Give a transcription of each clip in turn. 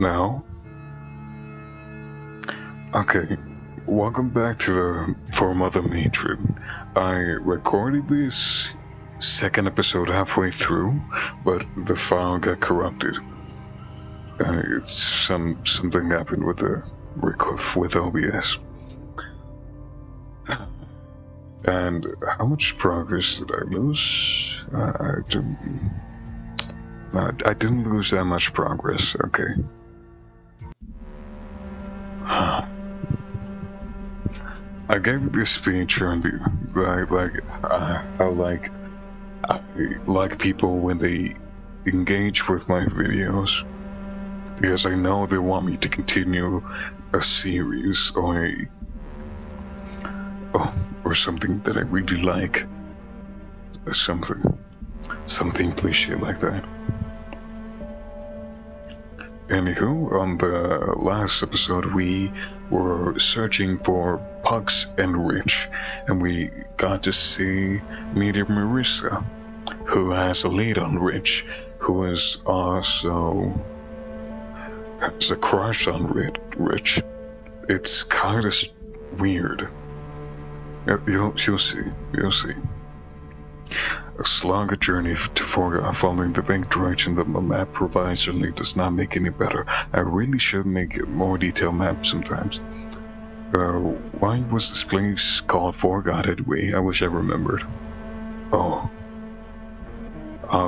Now, okay, welcome back to the forum of the Matron. I recorded this second episode halfway through, but the file got corrupted. Something happened with OBS. And how much progress did I lose? I didn't lose that much progress. Okay. I gave this speech on I like people when they engage with my videos, because I know they want me to continue a series or something that I really like, something cliche like that. Anywho, on the last episode we were searching for Pugs and Rich, and we got to see Meteor Marissa, who has a lead on Rich, who is also has a crush on Rich. It's kind of weird. You'll see. A slog journey to Forga following the vague direction that my map provides certainly does not make any better. I really should make a more detailed map sometimes. Why was this place called Forgot anyway? I wish I remembered. Oh.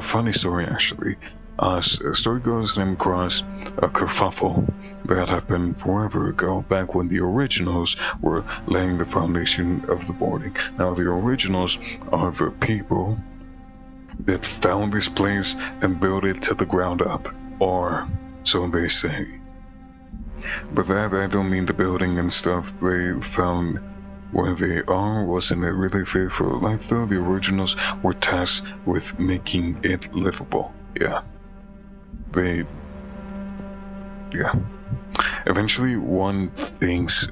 Funny story actually. Story goes came across a kerfuffle that happened forever ago, back when the originals were laying the foundation of the boarding. Now the originals are the people that found this place and built it to the ground up, or so they say. But that I don't mean the building and stuff they found where they are wasn't really fit for life though. The originals were tasked with making it livable. Yeah. Eventually, things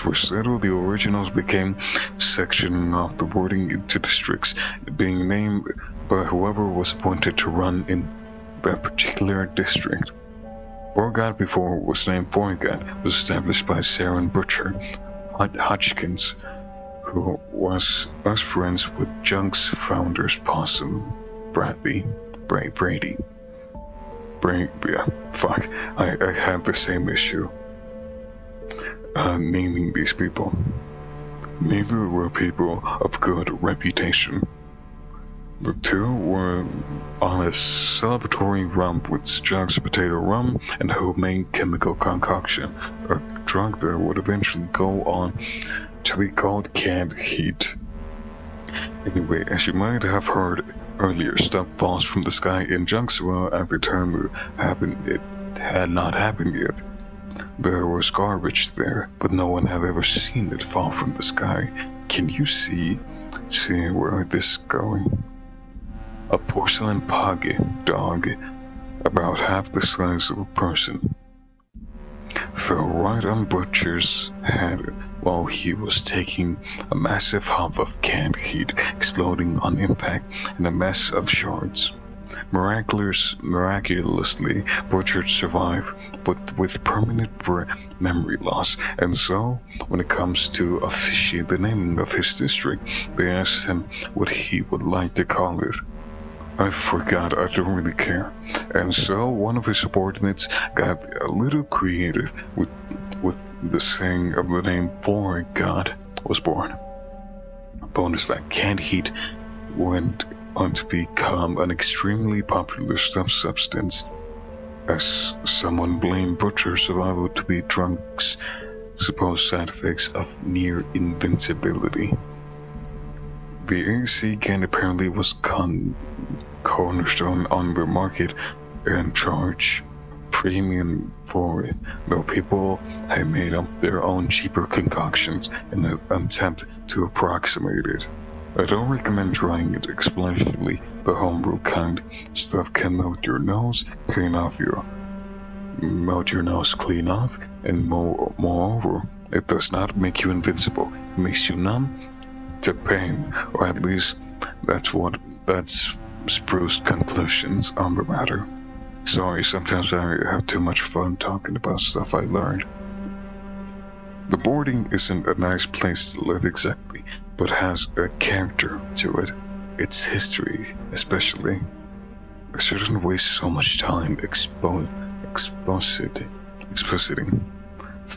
were settled. The originals became sectioning off the boarding into districts, being named by whoever was appointed to run in that particular district. Forgot before it was named Forgot was established by Saren Butcher Hodgkins, who was best friends with Junk's founders Possum Brady. I had the same issue naming these people. Neither were people of good reputation. The two were on a celebratory rump with Junk's potato rum and homemade chemical concoction, a drug that would eventually go on to be called canned heat. Anyway, as you might have heard earlier, stuff falls from the sky in Junksville at the time it had not happened yet. There was garbage there, but no one had ever seen it fall from the sky. Can you see where this is going? A porcelain pug dog, about half the size of a person, fell right on Butcher's head while he was taking a massive hump of canned heat, exploding on impact in a mess of shards. Miraculously, Butcher survived, but with permanent memory loss, and so, when it comes to officiate the naming of his district, they asked him what he would like to call it. I forgot, I don't really care. And so, one of his subordinates got a little creative with the saying of the name Forgot was born. Bonus fact, canned heat went on to become an extremely popular substance, as someone blamed Butcher's survival to be drunk's supposed side effects of near invincibility. The AC can apparently was cornerstone on the market and charge premium for it, though people have made up their own cheaper concoctions in an attempt to approximate it. I don't recommend trying it explicitly. The homebrew kind stuff can melt your nose clean off, and moreover, it does not make you invincible. It makes you numb to pain, or at least that's spruced conclusions on the matter. Sorry, sometimes I have too much fun talking about stuff I learned. The boarding isn't a nice place to live exactly, but has a character to it. Its history, especially. I shouldn't waste so much time expositing.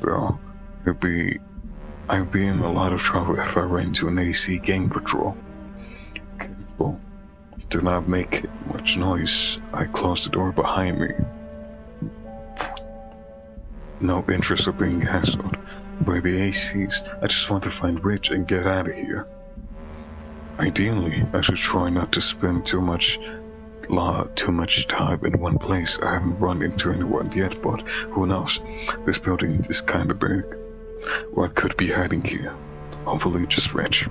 Though, I'd be in a lot of trouble if I ran into an AC gang patrol. Careful. Do not make much noise. I close the door behind me. No interest of being hassled by the ACs. I just want to find Rich and get out of here. Ideally, I should try not to spend too much time in one place. I haven't run into anyone yet, but who knows? This building is kinda big. What could be hiding here? Hopefully just Rich.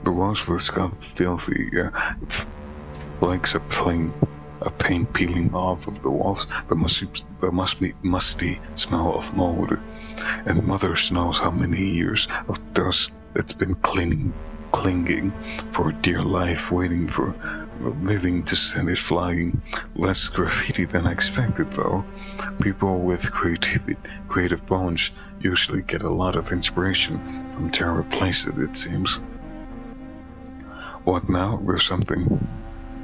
The walls of this got filthy, flakes of paint peeling off of the walls, the musty smell of mold, and mother knows how many years of dust it's been clinging for dear life, waiting for living to send it flying. Less graffiti than I expected, though. People with creative bones usually get a lot of inspiration from terror places, it seems. What now? There's something.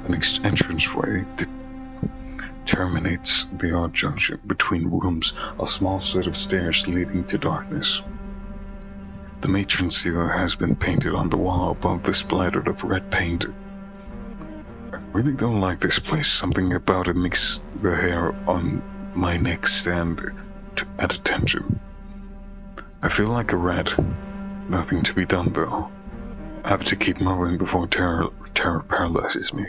An entranceway that terminates the odd junction between rooms, a small set of stairs leading to darkness. The matron seal has been painted on the wall above the splattered of red paint. I really don't like this place. Something about it makes the hair on my neck stand at attention. I feel like a rat. Nothing to be done, though. I have to keep moving before terror paralyzes me.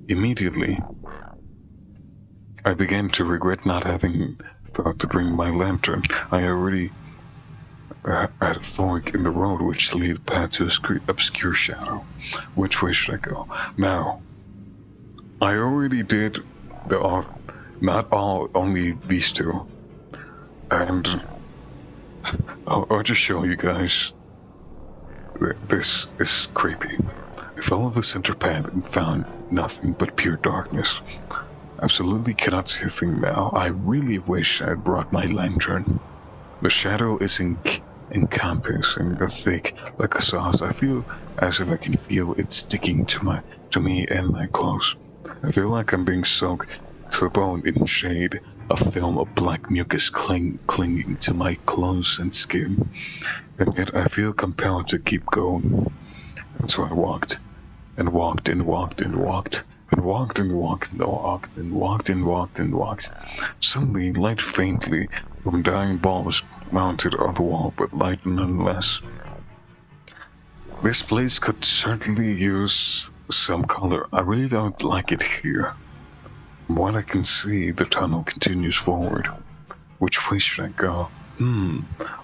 Immediately, I began to regret not having thought to bring my lantern. I already had a fork in the road which leads past to a obscure shadow. Which way should I go? Now, I already did only these two. And I'll just show you guys. This is creepy. I followed the center path and found nothing but pure darkness. Absolutely cannot see a thing now. I really wish I had brought my lantern. The shadow is encompassing the thick like a sauce. I feel as if I can feel it sticking to me and my clothes. I feel like I'm being soaked to the bone in shade. A film of black mucus clinging to my clothes and skin. And yet I feel compelled to keep going. And so I walked, and walked, and walked, and walked, and walked, and walked, and walked, and walked, and walked, and walked. Suddenly, light faintly from dying bulbs mounted on the wall, but light nonetheless. This place could certainly use some color. I really don't like it here. From what I can see, the tunnel continues forward. Which way should I go?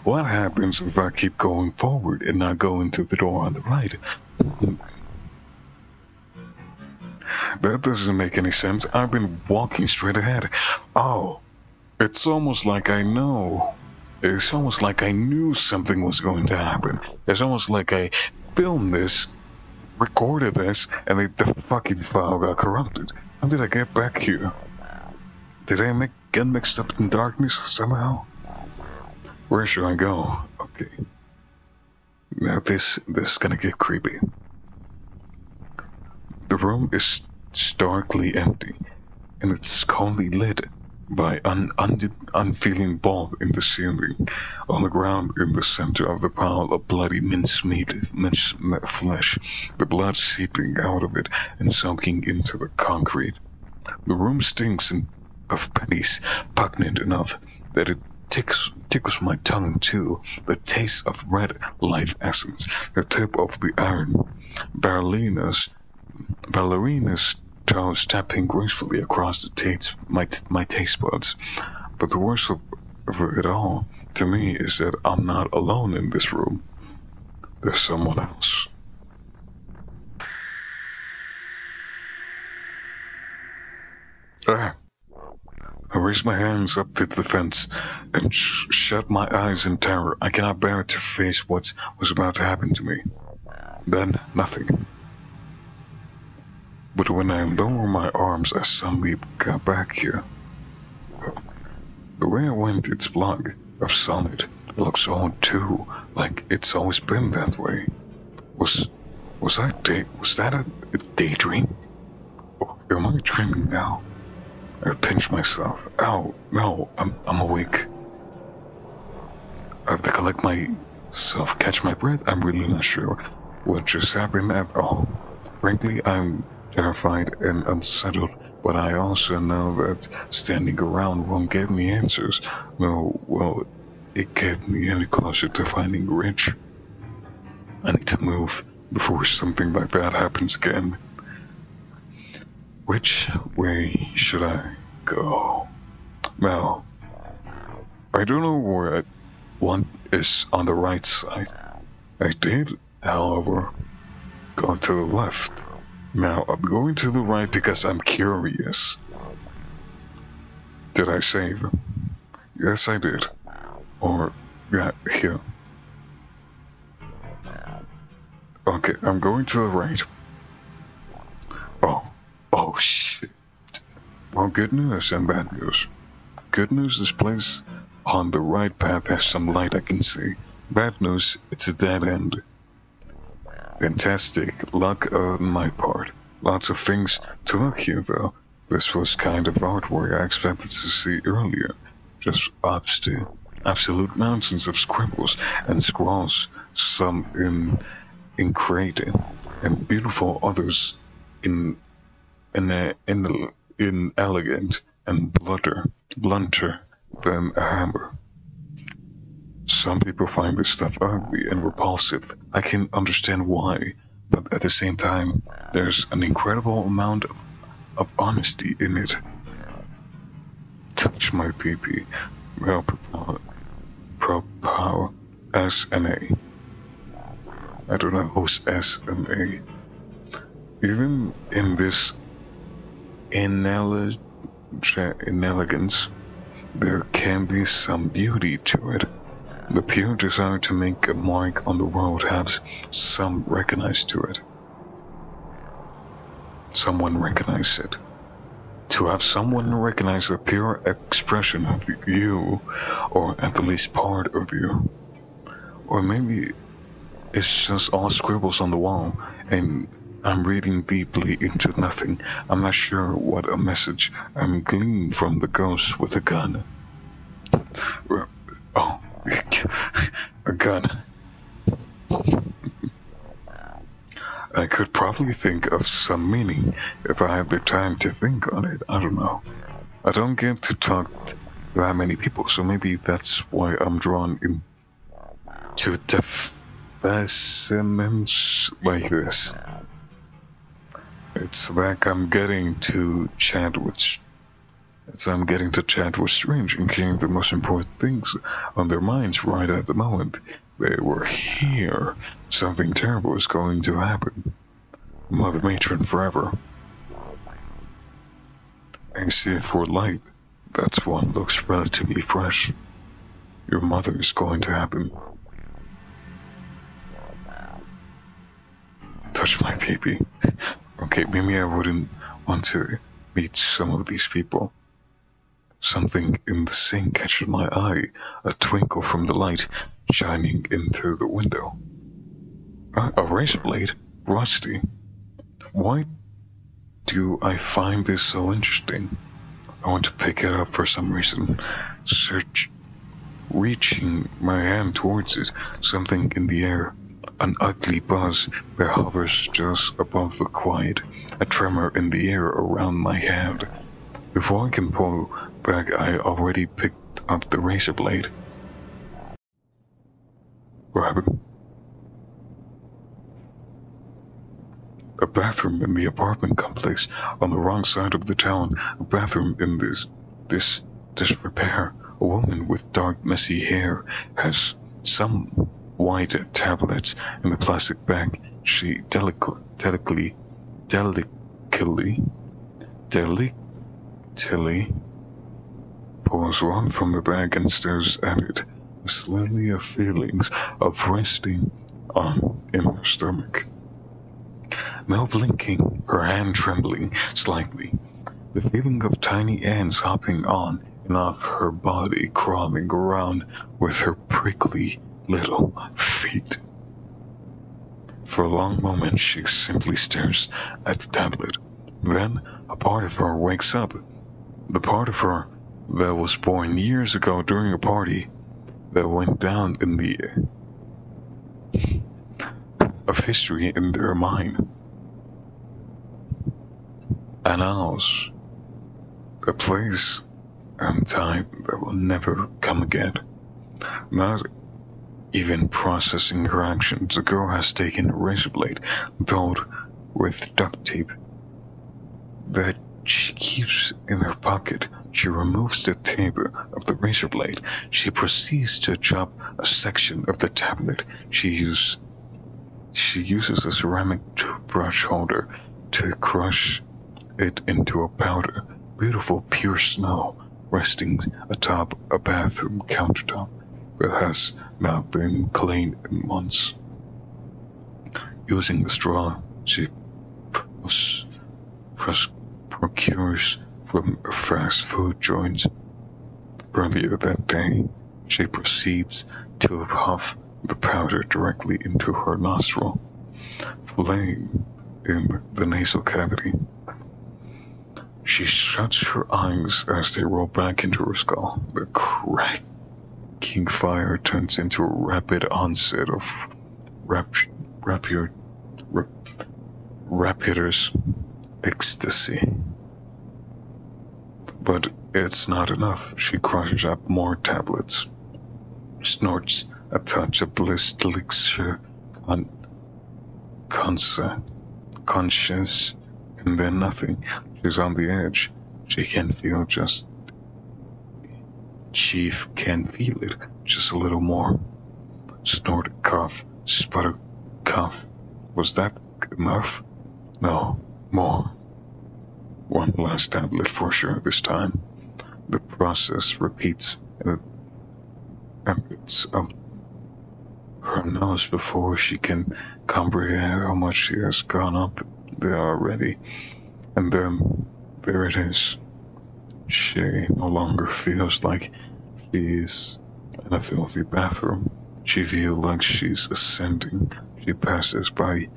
What happens if I keep going forward and not go into the door on the right? That doesn't make any sense. I've been walking straight ahead. Oh, it's almost like I know. It's almost like I knew something was going to happen. It's almost like I filmed this, recorded this, and the fucking file got corrupted. How did I get back here? Did I get mixed up in darkness somehow? Where should I go? Okay. Now this is gonna get creepy. The room is starkly empty, and it's coldly lit by an unfeeling bulb in the ceiling. On the ground in the center of the pile of bloody mincemeat flesh, the blood seeping out of it and soaking into the concrete. The room stinks of pennies, pungent enough that it tickles my tongue too. The taste of red life essence, the tip of the iron ballerina's toes tapping gracefully across my taste buds. But the worst of it all, to me, is that I'm not alone in this room. There's someone else. I raised my hands up to the fence and shut my eyes in terror. I cannot bear to face what was about to happen to me. Then, nothing. but when I lower my arms, I suddenly got back here. The way I went, it's block of solid. It looks old too, like it's always been that way. Was that a daydream? Or am I dreaming now? I pinch myself. Ow, no, I'm awake. I have to collect myself, catch my breath. I'm really not sure what just happened at all. Frankly, I'm terrified and unsettled, but I also know that standing around won't give me answers. No, well, it gave me any closer to finding Rich. I need to move before something like that happens again. Which way should I go? Well, I don't know where one is on the right side. I did, however, go to the left. Now I'm going to the right because I'm curious. Did I save? Yes, I did. Or, yeah, here. Okay, I'm going to the right. Oh shit. Well, good news and bad news. Good news, this place on the right path has some light I can see. Bad news, it's a dead end. Fantastic luck on my part. Lots of things to look here though. This was kind of artwork I expected to see earlier. Just absolute mountains of scribbles and scrawls, some in creative and beautiful, others in elegant and blunter than a hammer. Some people find this stuff ugly and repulsive. I can understand why, but at the same time, there's an incredible amount of honesty in it. Touch my pee-pee. Well, power S&A. I don't know who's S&A. Even in this inelegance, there can be some beauty to it. The pure desire to make a mark on the world has some recognize to it. Someone recognize it. To have someone recognize the pure expression of you, or at the least part of you. Or maybe it's just all scribbles on the wall, and I'm reading deeply into nothing. I'm not sure what a message I'm gleaning from the ghost with a gun. Oh, a gun. I could probably think of some meaning if I had the time to think on it. I don't know. I don't get to talk to that many people, so maybe that's why I'm drawn into specimens like this. It's like I'm getting to chat with strange and getting the most important things on their minds right at the moment. They were here. Something terrible is going to happen. Mother Matron forever. I see it for light. That one looks relatively fresh. Your mother is going to happen. Touch my pee-pee. Okay, maybe I wouldn't want to meet some of these people. Something in the sink catches my eye, a twinkle from the light shining in through the window. A razor blade? Rusty. Why do I find this so interesting? I want to pick it up for some reason. Reaching my hand towards it, something in the air. An ugly buzz that hovers just above the quiet, a tremor in the air around my hand. Before I can pull back, I already picked up the razor blade. What happened? A bathroom in the apartment complex on the wrong side of the town. A bathroom in this disrepair. A woman with dark, messy hair has some white tablets in the plastic bag. She delicately pulls one from the bag and stares at it, slowly a feelings of resting in her stomach. No blinking, her hand trembling slightly. The feeling of tiny ants hopping on and off her body, crawling around with her prickly little feet. For a long moment she simply stares at the tablet. Then a part of her wakes up. The part of her that was born years ago during a party that went down in the of history in their mind. Annals, a place and time that will never come again. Not even processing her actions, the girl has taken a razor blade, dulled with duct tape, that she keeps in her pocket. She removes the tape of the razor blade. She proceeds to chop a section of the tablet. She uses a ceramic toothbrush holder to crush it into a powder. Beautiful pure snow resting atop a bathroom countertop that has not been cleaned in months. Using the straw, she procures from a fast food joint. Earlier that day, she proceeds to puff the powder directly into her nostril, flame in the nasal cavity. She shuts her eyes as they roll back into her skull. The cracking fire turns into a rapid onset of rapiders ecstasy. But it's not enough. She crushes up more tablets, snorts a touch of bliss elixir conscious, and then nothing. She's on the edge. She can feel it just a little more. Snort, cough, sputter, cough. Was that enough? No, more. One last tablet for sure this time. The process repeats and it's up her nose before she can comprehend how much she has gone up there already. And then there it is. She no longer feels like she's in a filthy bathroom. She feels like she's ascending. She passes by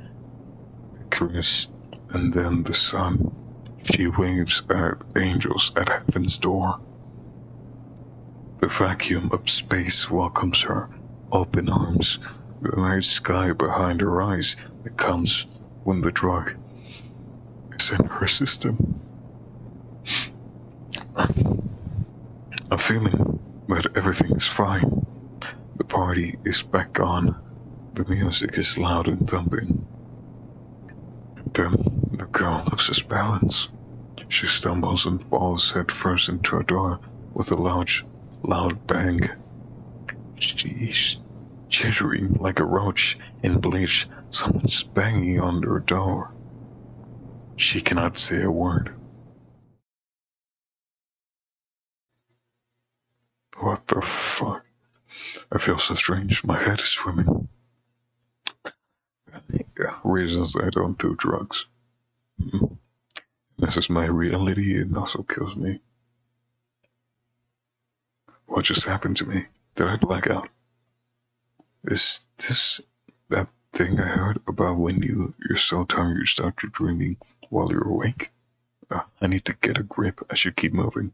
Icarus and then the sun. She waves at angels at heaven's door. The vacuum of space welcomes her, open arms, the night sky behind her eyes that comes when the drug is in her system. A feeling that everything is fine. The party is back on. The music is loud and thumping. Then the girl loses balance. She stumbles and falls headfirst into a door with a loud bang. She's jittering like a roach in bleach. Someone's banging on her door. She cannot say a word. What the fuck? I feel so strange. My head is swimming. Yeah, reasons I don't do drugs. This is my reality. It also kills me. What just happened to me? Did I black out? Is this that thing I heard about when you're so tired you start dreaming while you're awake? I need to get a grip. I should keep moving.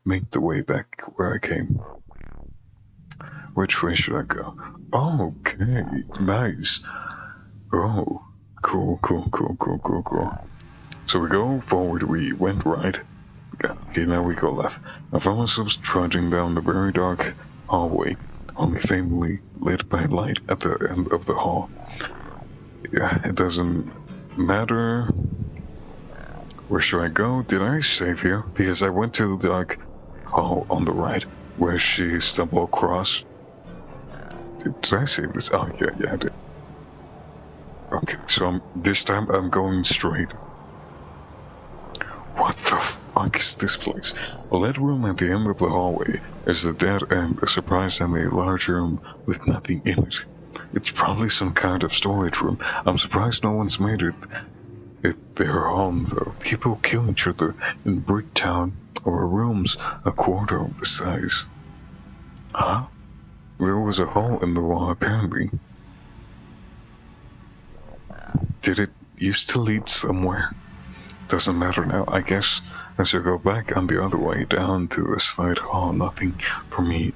Make the way back where I came. Which way should I go? Oh, okay, nice. Oh, cool. So we go forward, we went right. Okay, now we go left. I found myself trudging down the very dark hallway, only faintly lit by light at the end of the hall. Yeah, it doesn't matter. Where should I go? Did I save here? Because I went to the dark hall on the right, where she stumbled across. Did I save this? Oh, yeah, I did. Okay, so this time I'm going straight. What the fuck is this place? A lit room at the end of the hallway is the dead end, a surprise and a large room with nothing in it. It's probably some kind of storage room. I'm surprised no one's made it their home, though. People kill each other in Bricktown over rooms a quarter of the size. Huh? There was a hole in the wall, apparently. Did it used to lead somewhere? Doesn't matter now, I guess. As I go back on the other way down to the side hall, nothing for me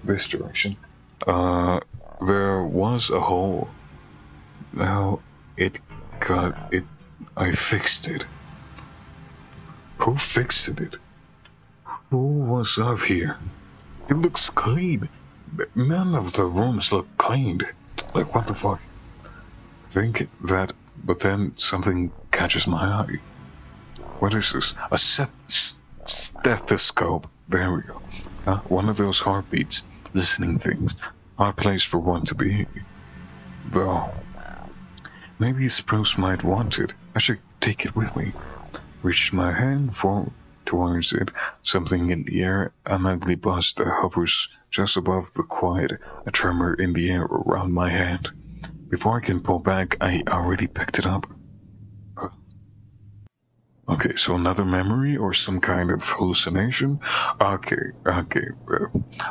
this direction. There was a hole. Now I fixed it. Who fixed it? Who was up here? It looks clean. None of the rooms look cleaned. Like, what the fuck? Think that, but then something catches my eye. What is this? A stethoscope. There we go. One of those heartbeats, listening things. Odd place for one to be. Though, maybe Spruce might want it. I should take it with me. Reached my hand towards it. Something in the air. An ugly buzz that hovers just above the quiet. A tremor in the air around my hand. Before I can pull back, I already picked it up. Okay, so another memory or some kind of hallucination? Okay.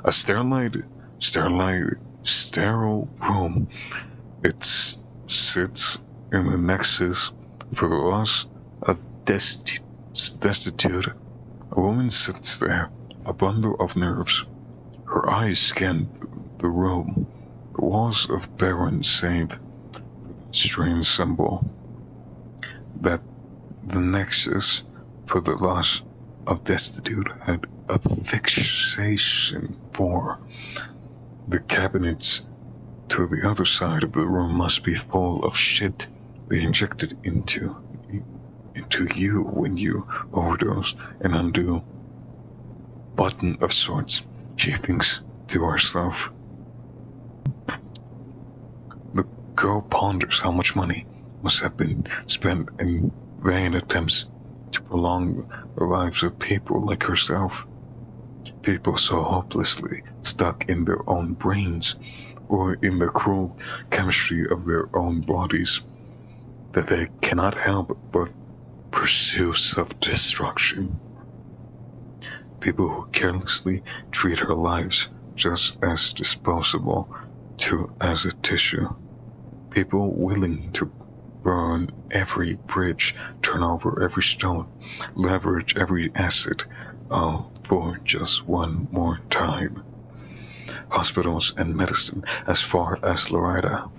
A sterile room. It sits in the nexus for the loss of destitute. A woman sits there, a bundle of nerves. Her eyes scan the room. The walls of barren save. Strange symbol that the nexus for the loss of destitute had a fixation for. The cabinets to the other side of the room must be full of shit they injected into you when you overdose. An undo button of sorts, she thinks to herself. The girl ponders how much money must have been spent in vain attempts to prolong the lives of people like herself. People so hopelessly stuck in their own brains or in the cruel chemistry of their own bodies that they cannot help but pursue self-destruction. People who carelessly treat her lives just as disposable as a tissue. People willing to burn every bridge, turn over every stone, leverage every asset, all for just one more time. Hospitals and medicine, as far as Loretta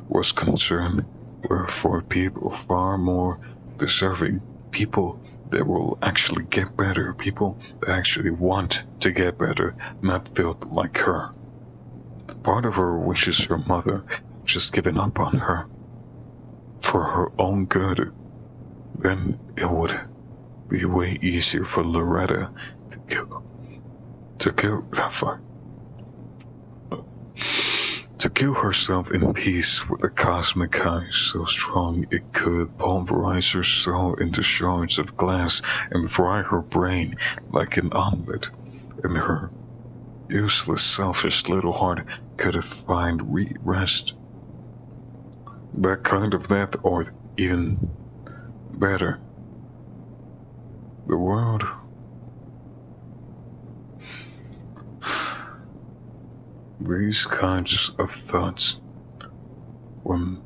was concerned, were for people far more deserving, people that will actually get better, people that actually want to get better, not built like her. Part of her wishes her mother had just given up on her for her own good. Then it would be way easier for Loretta to kill herself in peace with a cosmic high so strong it could pulverize her soul into shards of glass and fry her brain like an omelet, and her useless, selfish little heart could find rest. That kind of death, or even better, the world. These kinds of thoughts were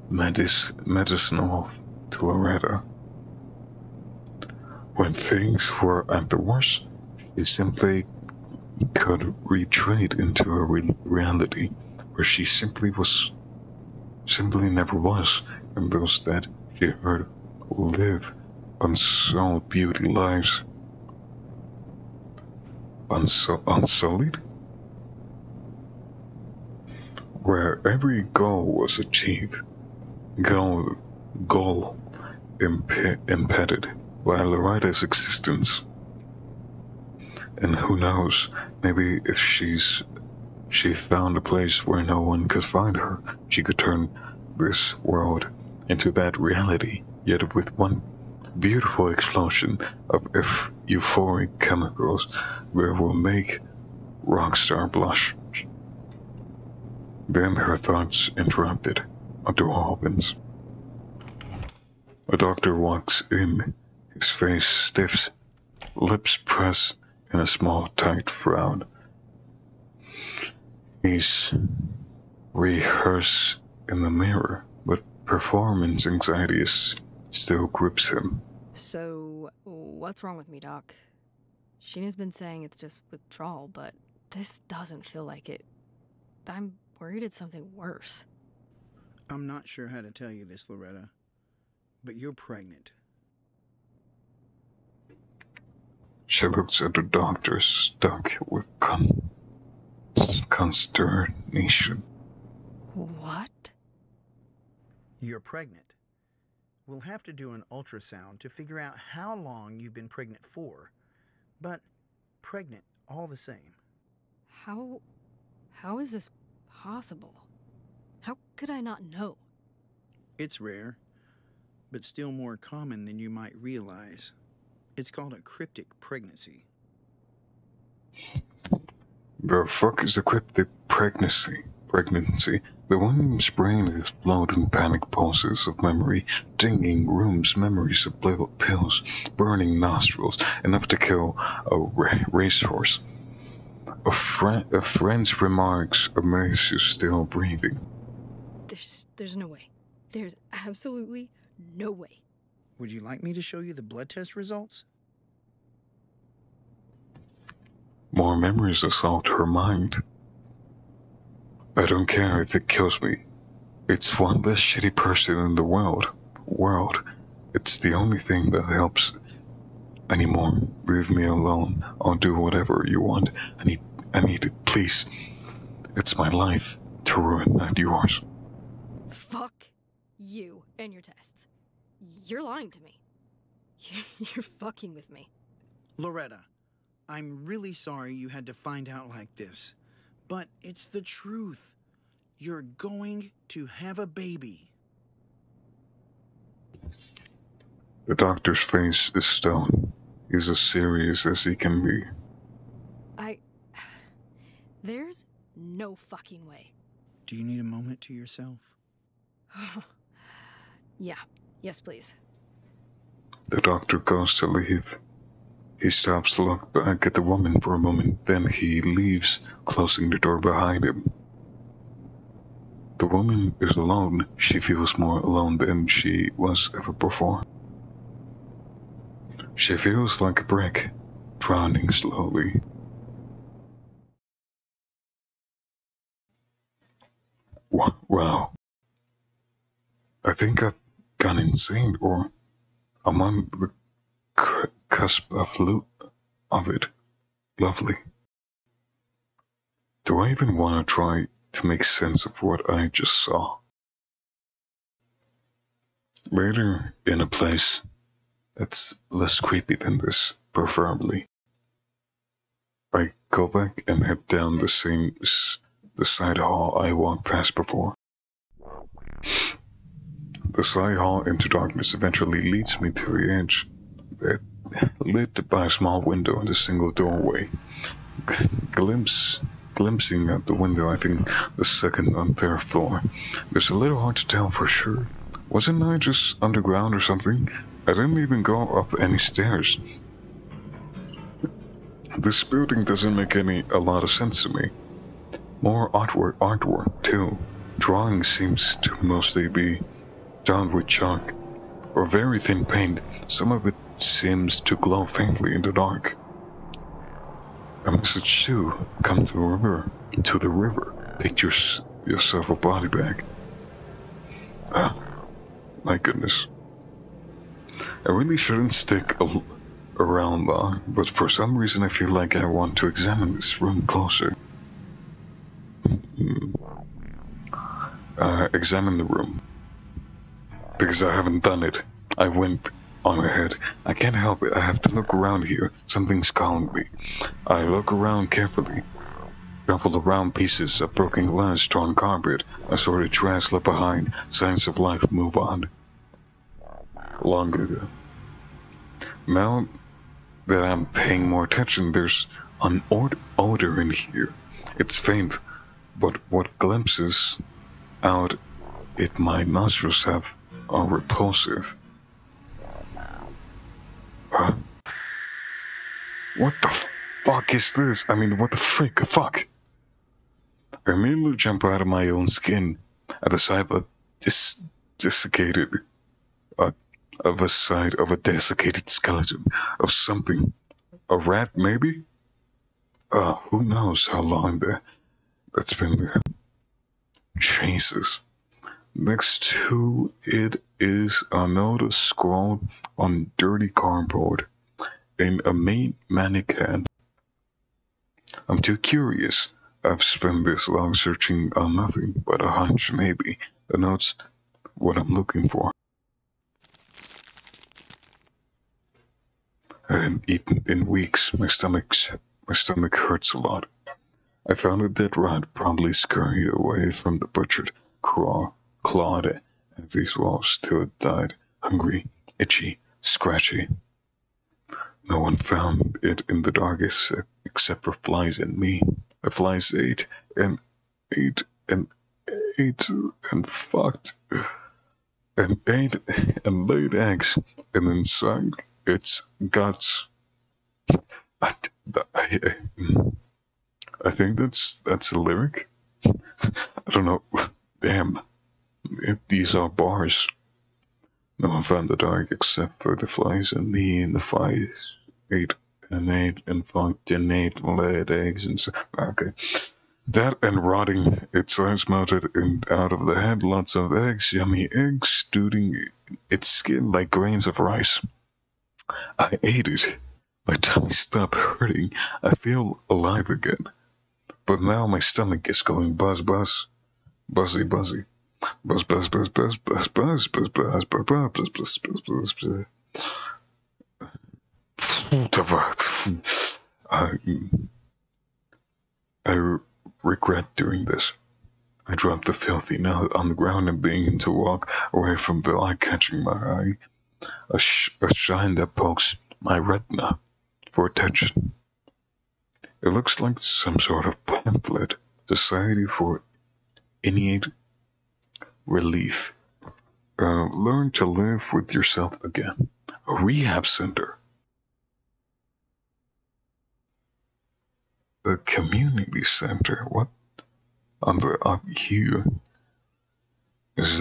medicinal to Loretta. When things were at the worst, she simply could retreat into a reality where she simply never was, and those that she heard live unsouled beauty lives. Unsullied? Where every goal was achieved, goal impeded by Loretta's existence. And who knows, maybe if she found a place where no one could find her, she could turn this world into that reality, yet with one beautiful explosion of euphoric chemicals that will make Rockstar blush. Then her thoughts interrupted. A door opens. A doctor walks in, his face stiff, lips pressed in a small, tight frown. He's rehearsed in the mirror, but performance anxiety still grips him. So, what's wrong with me, Doc? Sheena's been saying it's just withdrawal, but this doesn't feel like it. I'm worried it's something worse. I'm not sure how to tell you this, Loretta, but you're pregnant. She looks at the doctor, stuck with consternation. What? You're pregnant. We'll have to do an ultrasound to figure out how long you've been pregnant for, but pregnant all the same. How is this possible? How could I not know? It's rare, but still more common than you might realize. It's called a cryptic pregnancy. The fuck is a cryptic pregnancy? The woman's brain is exploding panic pulses of memory, dinging rooms, memories of little pills, burning nostrils, enough to kill a racehorse. A friend's remarks amaze you still breathing. There's no way. There's absolutely no way. Would you like me to show you the blood test results? More memories assault her mind. I don't care if it kills me. It's one less shitty person in the world. It's the only thing that helps anymore. Leave me alone. I'll do whatever you want. I need it, please. It's my life to ruin, not yours. Fuck you and your tests. You're lying to me. You're fucking with me. Loretta, I'm really sorry you had to find out like this, but it's the truth. You're going to have a baby. The doctor's face is stone. He's as serious as he can be. There's no fucking way. Do you need a moment to yourself? Yeah. Yes, please. The doctor goes to leave. He stops to look back at the woman for a moment, then he leaves, closing the door behind him. The woman is alone. She feels more alone than she was ever before. She feels like a brick, drowning slowly. Wow. I think I've gone insane, or I'm on the cusp of it. Lovely. Do I even want to try to make sense of what I just saw? Later, in a place that's less creepy than this, preferably, I go back and head down the side hall I walked past before. The side hall into darkness eventually leads me to the edge, lit by a small window and a single doorway. Glimpsing out the window, I think the second and third floor. It's a little hard to tell for sure. Wasn't I just underground or something? I didn't even go up any stairs. This building doesn't make a lot of sense to me. More artwork too. Drawing seems to mostly be done with chalk or very thin paint. Some of it seems to glow faintly in the dark. A message too: come to the river. Pick yourself a body bag. Ah, my goodness. I really shouldn't stick around long, but for some reason I feel like I want to examine this room closer. Examine the room. Because I haven't done it. I went on ahead. I can't help it. I have to look around here. Something's calling me. I look around carefully. Shuffle around pieces of broken glass, torn carpet, assorted trash left behind. Signs of life move on. Long ago. Now that I'm paying more attention, there's an odor in here. It's faint, but what glimpses out it my nostrils have are repulsive. Huh? What the fuck is this? I mean, what the freak? Fuck! I immediately jump out of my own skin at the sight of a desiccated, desiccated skeleton of something. A rat, maybe? Who knows how long that's been there. Jesus. Next to it is a note scrawled on dirty cardboard in a mannequin. I'm too curious. I've spent this long searching on nothing but a hunch, maybe. The note's what I'm looking for. I haven't eaten in weeks. My stomach hurts a lot. I found a dead rat probably scurried away from the butchered clawed at these walls till it died, hungry, itchy, scratchy. No one found it in the darkest except for flies and me. The flies ate and fucked and ate and laid eggs and then sank its guts. I think that's a lyric. I don't know. Damn. These are bars. No one found the dark except for the flies and me, and the flies ate and fucked and ate and laid eggs and so. Okay. That and rotting its eyes melted out of the head, lots of eggs, yummy eggs, stewing its skin like grains of rice. I ate it. My tummy stopped hurting. I feel alive again. But now my stomach is going buzz, buzz. Buzzy, buzzy. Buzz, buzz, buzz, buzz, buzz, buzz, buzz, buzz, buzz, buzz, buzz, buzz, buzz, buzz. I regret doing this. I dropped the filthy note on the ground and began to walk away from the light catching my eye. A shine that pokes my retina for attention. It looks like some sort of pamphlet. Society for Innate Relief. Learn to live with yourself again. A rehab center. A community center. What? On the up here. Is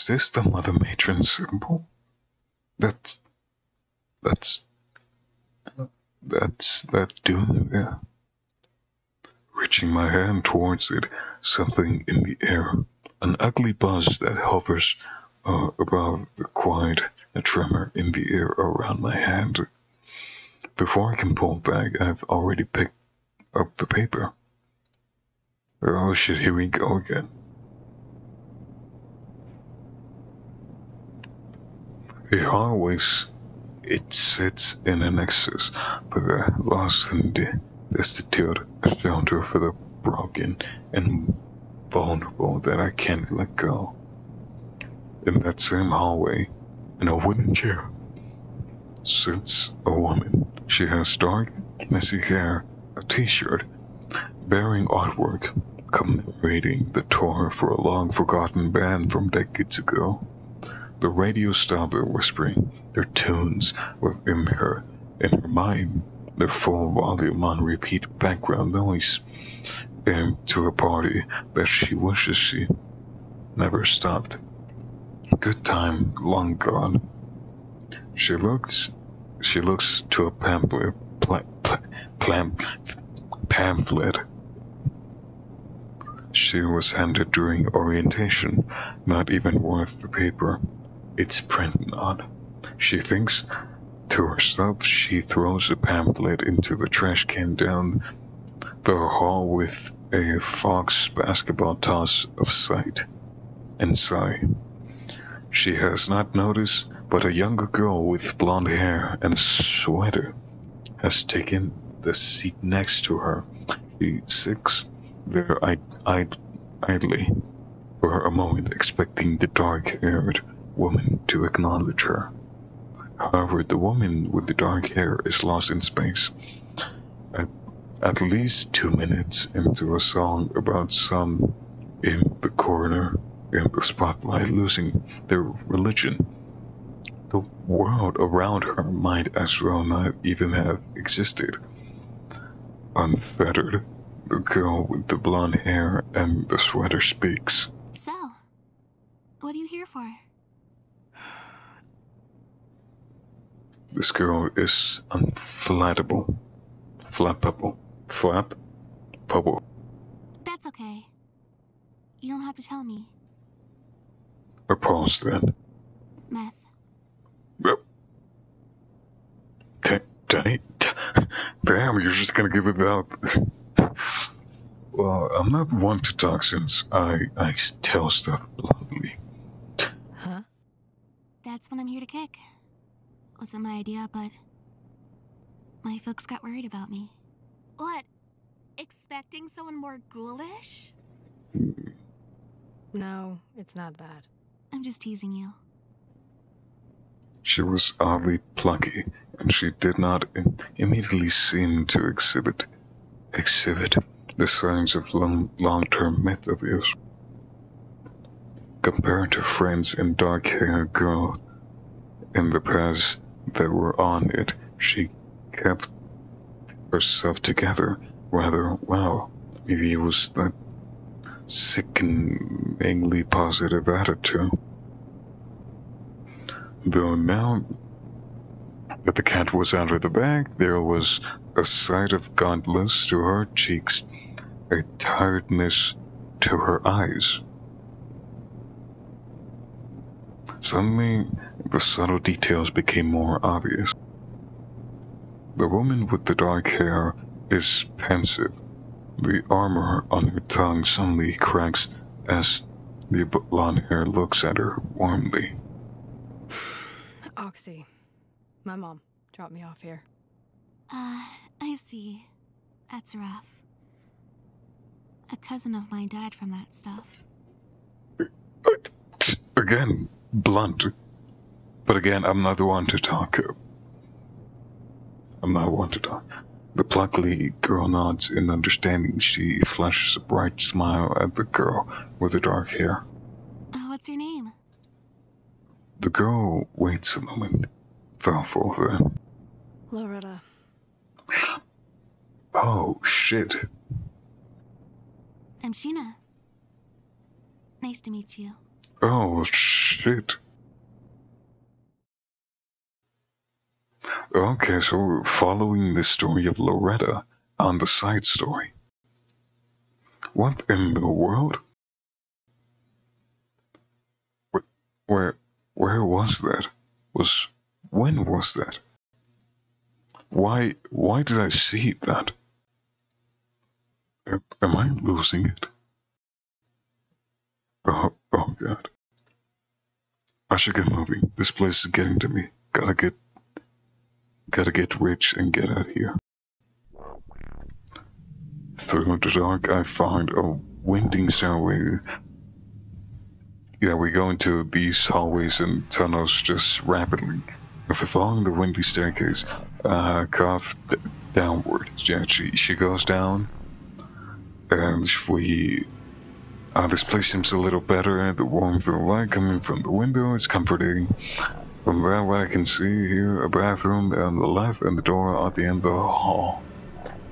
this the Mother Matron symbol? That's that doing there. Reaching my hand towards it, something in the air, an ugly buzz that hovers above the quiet, a tremor in the air around my hand. Before I can pull back, I've already picked up the paper. Oh shit, here we go again. Always it sits in an nexus for the lost and destitute, a shelter for the broken and vulnerable that I can't let go. In that same hallway, in a wooden chair, sits a woman. She has dark, messy hair, a t-shirt, bearing artwork commemorating the tour for a long-forgotten band from decades ago. The radio stopped whispering their tunes within her, in her mind, their full volume on repeat background noise, and to a party that she wishes she never stopped. Good time, long gone. She looks to a pamphlet. She was handed during orientation, not even worth the paper it's printed on. She thinks to herself. She throws the pamphlet into the trash can down the hall with a Fox basketball toss of sight and sigh. She has not noticed, but a younger girl with blonde hair and a sweater has taken the seat next to her. She sits there idly for a moment, expecting the dark-haired woman to acknowledge her. However, the woman with the dark hair is lost in space. at least 2 minutes into a song about some in the corner in the spotlight losing their religion. The world around her might as well not even have existed. Unfettered, the girl with the blonde hair and the sweater speaks. So, what are you here for? This girl is unflappable. Flappable. Flappable. That's okay. You don't have to tell me. A pause then. Meth. Damn, you're just gonna give it out. Well, I'm not one to talk since I tell stuff bluntly. Huh? That's what I'm here to kick. Wasn't my idea, but my folks got worried about me. What? Expecting someone more ghoulish? No, it's not that. I'm just teasing you. She was oddly plucky, and she did not immediately seem to exhibit the signs of long-term myth abuse. Compared to friends and dark-haired girl in the past that were on it, she kept herself together rather well. Maybe it was that sickeningly positive attitude. Though now that the cat was out of the bag, there was a sight of gauntness to her cheeks, a tiredness to her eyes. Suddenly, the subtle details became more obvious. The woman with the dark hair is pensive. The armor on her tongue suddenly cracks as the blonde hair looks at her warmly. Oxy. My mom dropped me off here. I see. That's rough. A cousin of mine died from that stuff. Again, blunt. But again, I'm not the one to talk. The pluckily girl nods in understanding. She flashes a bright smile at the girl with the dark hair. What's your name? The girl waits a moment, thoughtful then. Loretta. Oh, shit. I'm Sheena. Nice to meet you. Oh, shit. Okay, so we're following the story of Loretta on the side story. What in the world? Where was that? When was that? Why did I see that? Am I losing it? Oh god. I should get moving. This place is getting to me. Gotta get rich and get out of here. Through the dark, I find a winding stairway. Yeah, we go into these hallways and tunnels just rapidly. After following the windy staircase, cough downward. Yeah, she goes down, and this place seems a little better. The warmth of the light coming from the window is comforting. From that, what I can see here, a bathroom on the left and the door at the end of the hall.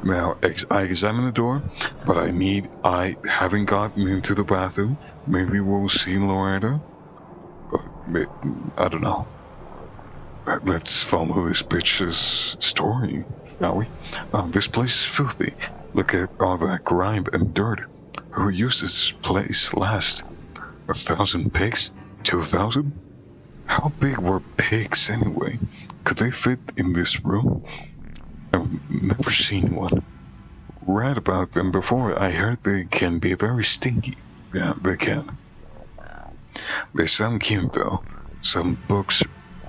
Now, I examine the door, but I haven't gotten into the bathroom. Maybe we'll see Loretta. I don't know. Let's follow this bitch's story, shall we? This place is filthy. Look at all that grime and dirt. Who used this place last? 1,000 pigs? 2,000? How big were pigs anyway? Could they fit in this room? I've never seen one. Read about them before. I heard they can be very stinky. Yeah, they can. They sound cute though. Some books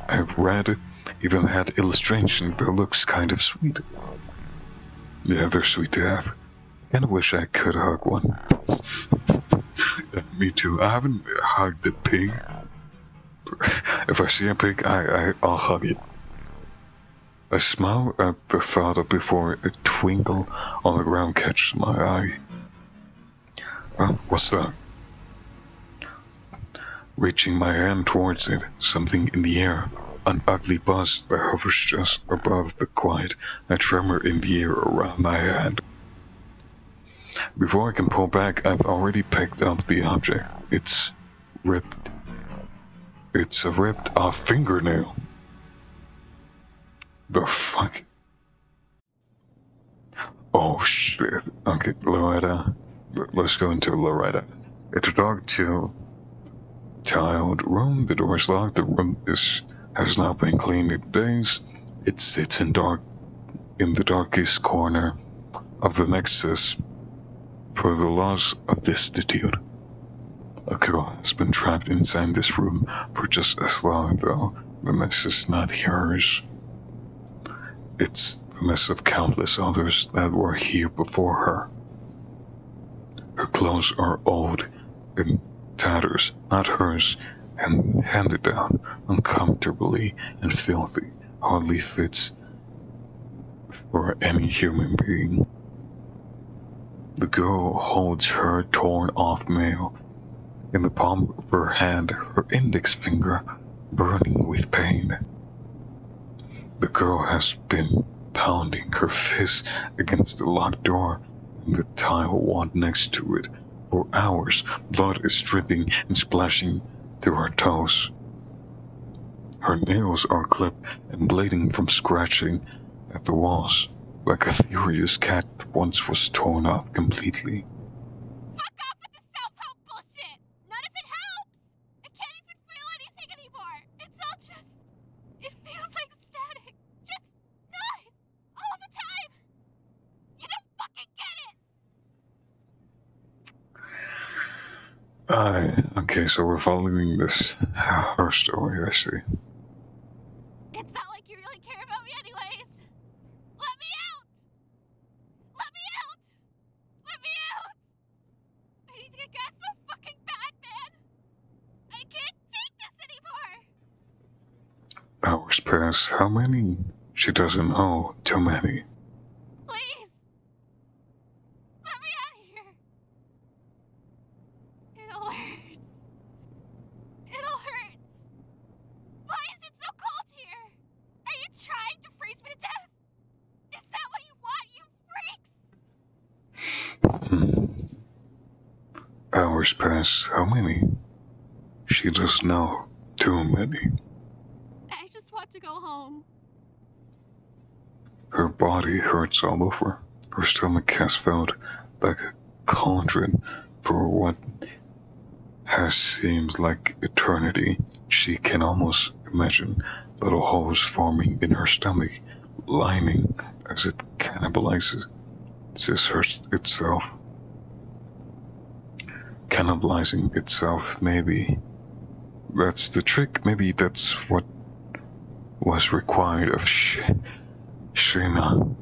I've read even had illustration that looks kind of sweet. Yeah, they're sweet to have. Kinda wish I could hug one. Me too. I haven't hugged a pig. If I see a pig, I'll hug it. I smile at the thought of before a twinkle on the ground catches my eye. What's that? Reaching my hand towards it, something in the air. An ugly buzz that hovers just above the quiet, a tremor in the air around my hand. Before I can pull back, I've already picked up the object. It's ripped. It's a ripped off fingernail. The fuck? Oh shit. Okay, Loretta. Let's go into Loretta. It's a dark tiled room. The door is locked. The room has not been cleaned in days. It sits in the darkest corner of the nexus for the laws of destitute. A girl has been trapped inside this room for just as long, though the mess is not hers. It's the mess of countless others that were here before her. Her clothes are old and tatters, not hers, and handed down uncomfortably and filthy, hardly fits for any human being. The girl holds her torn off nail in the palm of her hand, her index finger burning with pain. The girl has been pounding her fist against the locked door and the tile wall next to it for hours. Blood is dripping and splashing through her toes. Her nails are clipped and bleeding from scratching at the walls, like a furious cat once was torn off completely. Fuck off with the self-help bullshit! None of it helps! I can't even feel anything anymore! It's all just... It feels like static. Just noise! All the time! You don't fucking get it! Okay, so we're following her story, I see. It's not like you really care about me anyways! Let me out! Let me out! Let me out! I need to get gas so fucking bad, man! I can't take this anymore! Hours pass. How many? She doesn't know. Too many. Please! Let me out of here! It all hurts. It all hurts. Why is it so cold here? Are you trying to freeze me to death? Is that what you want, you freaks? Hours pass. How many? She doesn't know. Too many. I just want to go home. Her body hurts all over. Her stomach has felt like a cauldron for what has seemed like eternity. She can almost imagine little holes forming in her stomach, lining as it cannibalizes itself. Cannibalizing itself, maybe. That's the trick. Maybe that's what was required of Shayna.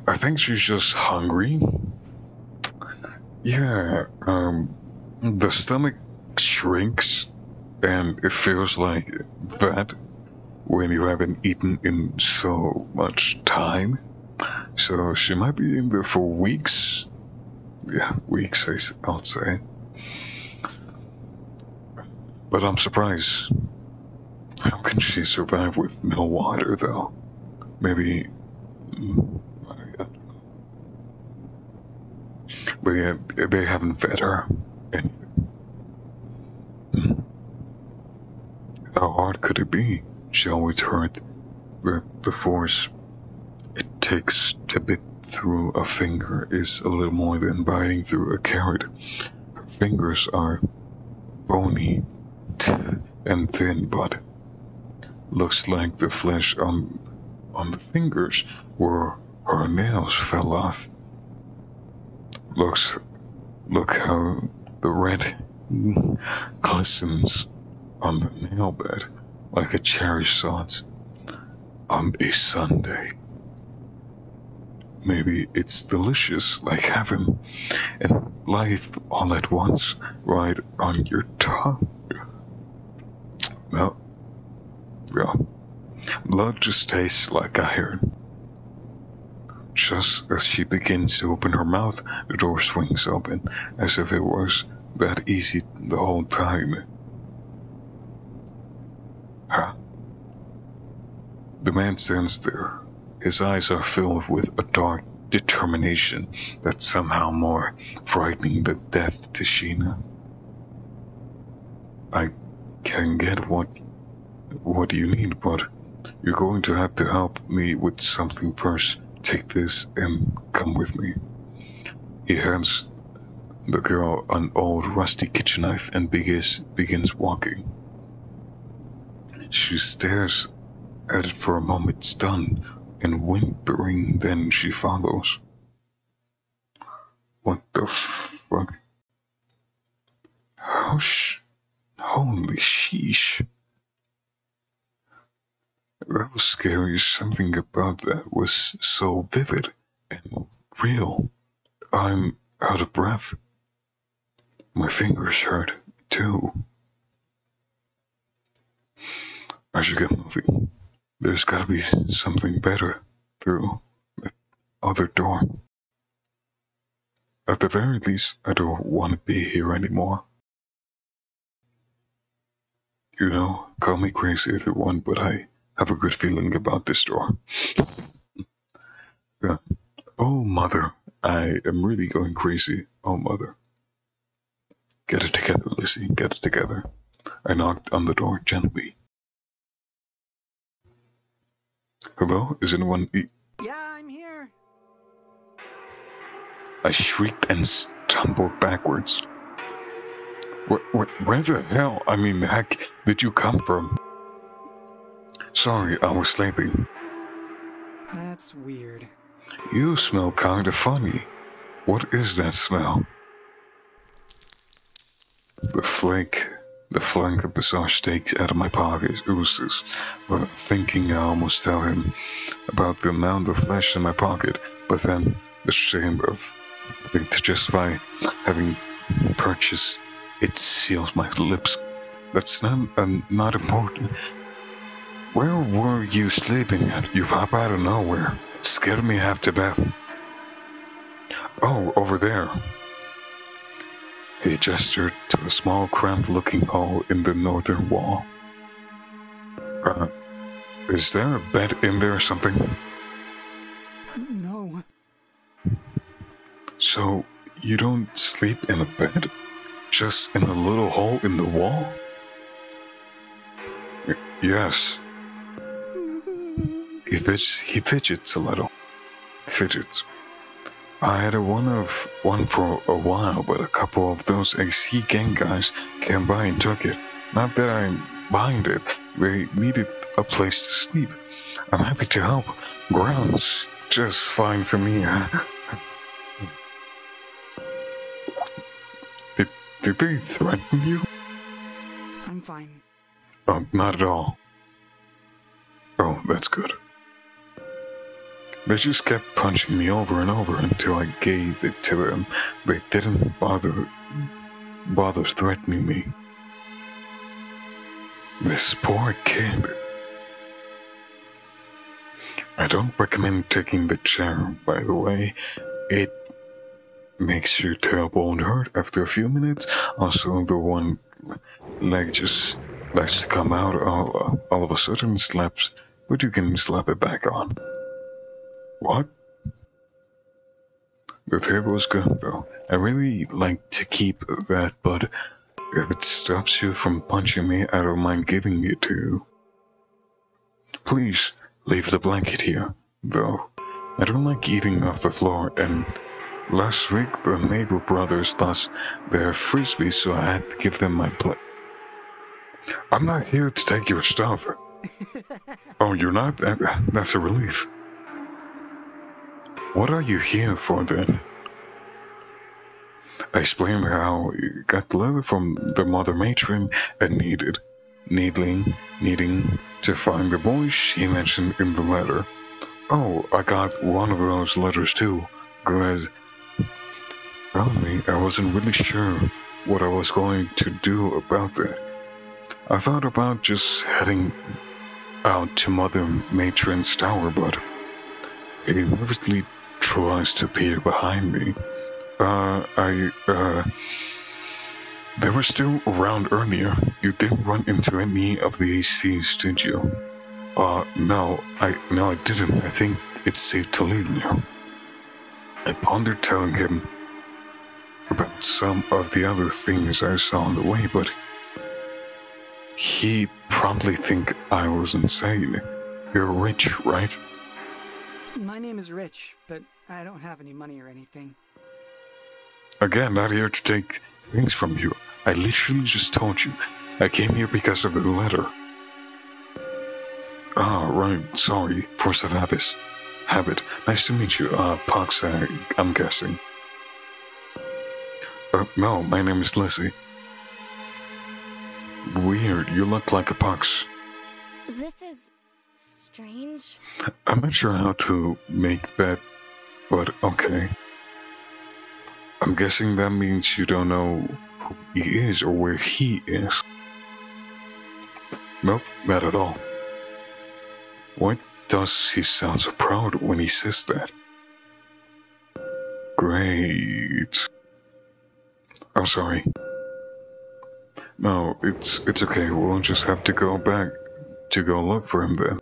I think she's just hungry. Yeah, the stomach shrinks and it feels like that when you haven't eaten in so much time. So she might be in there for weeks. Yeah, weeks, I'll say. But I'm surprised. How can she survive with no water, though? Maybe... But yeah, they haven't fed her anything. How hard could it be? She always heard that the force it takes to bit through a finger is a little more than biting through a carrot. Her fingers are bony and thin, but looks like the flesh on the fingers where her nails fell off. Look how the red glistens on the nail bed like a cherry sauce on a Sunday. Maybe it's delicious like heaven and life all at once right on your tongue. No, though. Blood just tastes like iron. Just as she begins to open her mouth, the door swings open, as if it was that easy the whole time. Huh? The man stands there. His eyes are filled with a dark determination that's somehow more frightening than death to Sheena. I can get what you need, but you're going to have to help me with something first. Take this and come with me. He hands the girl an old rusty kitchen knife and begins walking. She stares at it for a moment, stunned and whimpering, then she follows. What the fuck? Holy sheesh. That was scary. Something about that was so vivid and real. I'm out of breath. My fingers hurt, too. I should get moving. There's gotta be something better through that other door. At the very least, I don't want to be here anymore. You know, call me crazy if you want, but I have a good feeling about this door. Oh, mother, I am really going crazy. Oh, mother. Get it together, Lizzie, get it together. I knocked on the door gently. Hello, is anyone Yeah, I'm here. I shrieked and stumbled backwards. Where the hell, heck, did you come from? Sorry, I was sleeping. That's weird. You smell kinda funny. What is that smell? The flank of the sausage steak out of my pocket oozes. Without thinking, I almost tell him about the amount of flesh in my pocket, but then the shame of having to justify having purchased it seals my lips. That's not important. Where were you sleeping at? You pop out of nowhere. Scared me half to death. Oh, over there. He gestured to a small cramped-looking hole in the northern wall. Is there a bed in there or something? No. So, you don't sleep in a bed? Just in a little hole in the wall? Yes. He fidgets a little. Fidgets. I had one for a while, but a couple of those AC gang guys came by and took it. Not that I minded. They needed a place to sleep. I'm happy to help. Ground's just fine for me. Did they threaten you? I'm fine. Oh, not at all. Oh, that's good. They just kept punching me over and over until I gave it to them. They didn't bother threatening me. This poor kid. I don't recommend taking the chair, by the way. It makes your tailbone hurt after a few minutes. Also, the one leg just likes to come out all of a sudden, slaps, but you can slap it back on. What? The table is good, though. I really like to keep that, but if it stops you from punching me, I don't mind giving it to you. Please, leave the blanket here, though. I don't like eating off the floor, and last week the neighbor brothers lost their frisbee, so I had to give them my plate. I'm not here to take your stuff. Oh, you're not? That's a relief. What are you here for, then? I explained how I got the letter from the mother matron and needing to find the boy she mentioned in the letter. Oh, I got one of those letters too. Glad. Probably, I wasn't really sure what I was going to do about that. I thought about just heading out to Mother Matron's tower, but he nervously tries to peer behind me. They were still around earlier. You didn't run into any of the ACs, did you? No, I didn't. I think it's safe to leave now. I pondered telling him about some of the other things I saw on the way, but he'd probably think I was insane. You're rich, right? My name is Rich, but I don't have any money or anything. Again, not here to take things from you. I literally just told you. I came here because of the letter. Ah, right, sorry. Force of habit. Nice to meet you. Pox, I'm guessing. No, my name is Lizzie. Weird, you look like a Pox. This is strange. I'm not sure how to make that, but okay. I'm guessing that means you don't know who he is or where he is. Nope, not at all. Why does he sound so proud when he says that? Great. I'm sorry. No, it's okay. We'll just have to go back to go look for him then.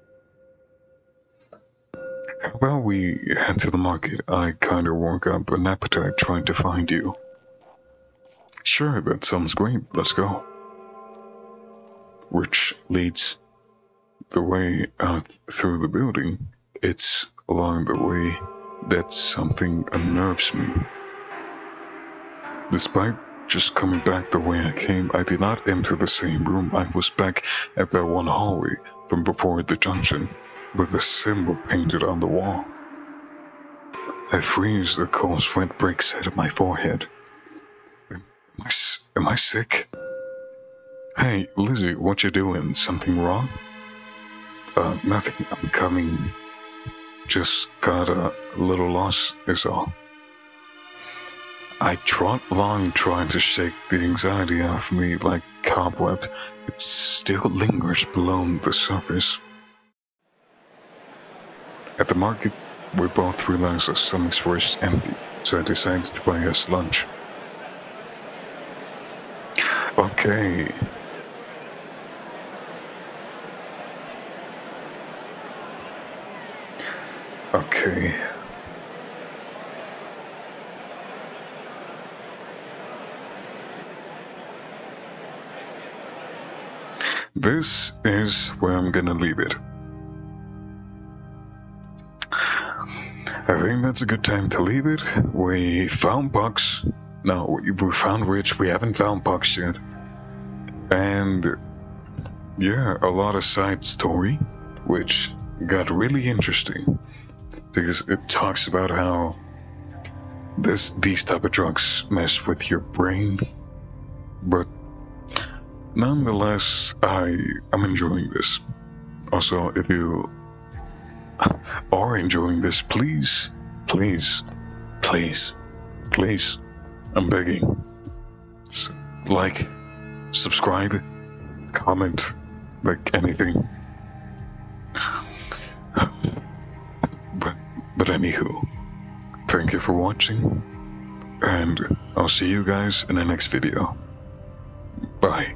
How about we head to the market? I kinda woke up an appetite trying to find you. Sure, that sounds great. Let's go. Rich leads the way out through the building. It's along the way that something unnerves me. Despite just coming back the way I came, I did not enter the same room. I was back at that one hallway from before the junction, with a symbol painted on the wall. I freeze, the cold sweat breaks out of my forehead. Am I sick? Hey, Lizzie, what you doing? Something wrong? Nothing. I'm coming. Just got a little lost, is all. I trot along trying to shake the anxiety off me like cobweb. It still lingers below the surface. At the market, we both realized our stomachs were empty, so I decided to buy us lunch. Okay. Okay. This is where I'm gonna leave it. I think that's a good time to leave it. We found Pucks. No, we found Rich. We haven't found Pucks yet. And yeah, a lot of side story, which got really interesting because it talks about how these type of drugs mess with your brain, but nonetheless, I'm enjoying this. Also, if you are enjoying this, please, I'm begging, like, subscribe, comment, like anything. But anywho, thank you for watching, and I'll see you guys in the next video. Bye.